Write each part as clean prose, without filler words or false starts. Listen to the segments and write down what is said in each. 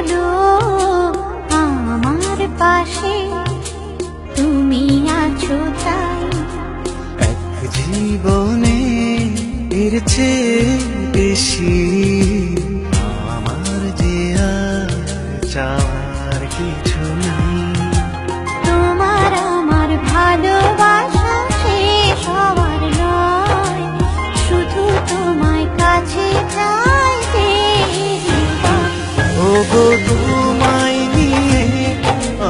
ভালো আমার পাশে তুমি আছো তাই। এক জীবনে এর চেয়ে বেশি আমার যে আর চাওয়ার কিছু নেই। তোমার আমার ভালোবাসা শেষ হওয়ার নয়, শুধু তোমায় কাছে চাইতে। ওগো তোমায় নিয়ে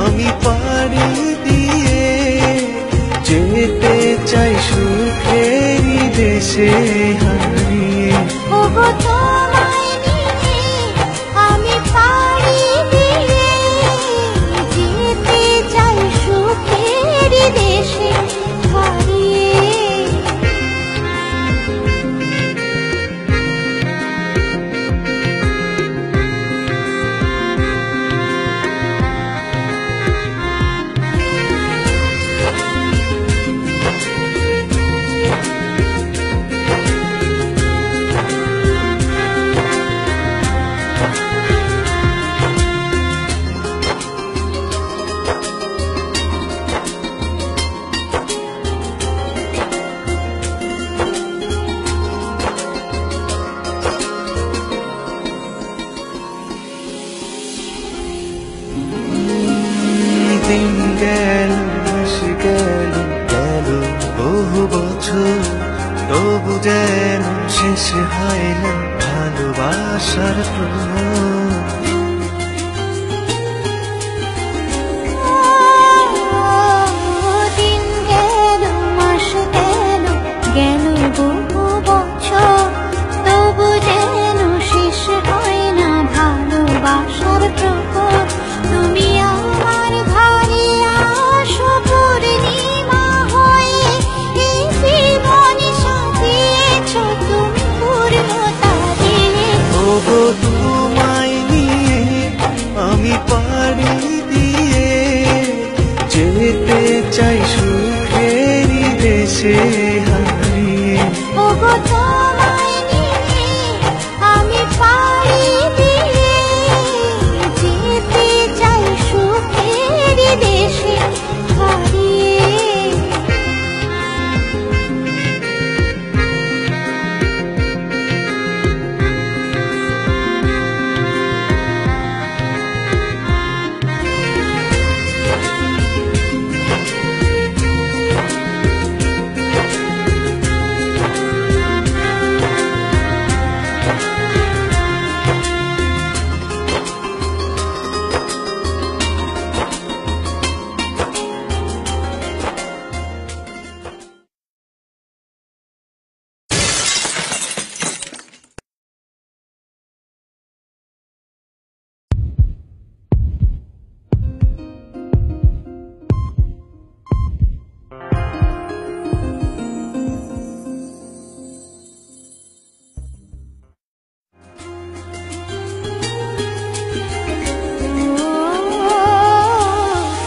আমি পাড়ি দিয়ে যেতে চাই সুখেরই দেশে হারিয়ে। ওগো তোমায় নিয়ে আমি পাড়ি দিয়ে যেতে চাই সুখের দেশে হারিয়ে। দিন গেল মাস গেল গেল বহু বছর, তবু যেন শেষ হয় না ভালোবাসার প্রহর। দিন গেল মাস গেল গেল বহু বছর, তবু যেন শেষ হয় না ভালোবাসার প্রহর। তুমি আমার ঘরে আসো পূর্ণিমা হয়ে, এই জীবন সাজিয়েছ তুমি পূর্ণতা দিয়ে। ওগো তোমায় নিয়ে আমি পাড়ি দিয়ে যেতে চাই সুখেরই দেশে হারিয়ে। ওগো তোমায় নিয়ে আমি পাড়ি দিয়ে যেতে চাই সুখের দেশে হারিয়ে।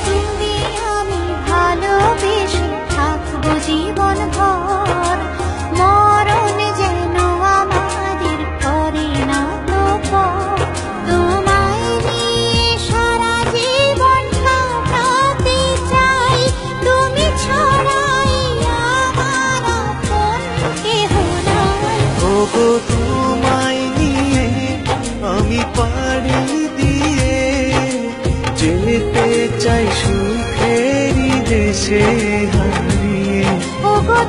তুমি আমি ভালোবেসে থাকবো জীবন ভর, মরণ যেন আমাদের করে না তো পর। তোমায় নিয়ে সারা জীবন কাটাতে চাই, তুমি ছাড়াই আমার আপন কেহ নাই। ওগো তোমায় নিয়ে আমি পাড়ি দিয়ে যেতে চাই সুখেরই দেশে হারিয়ে। ওগো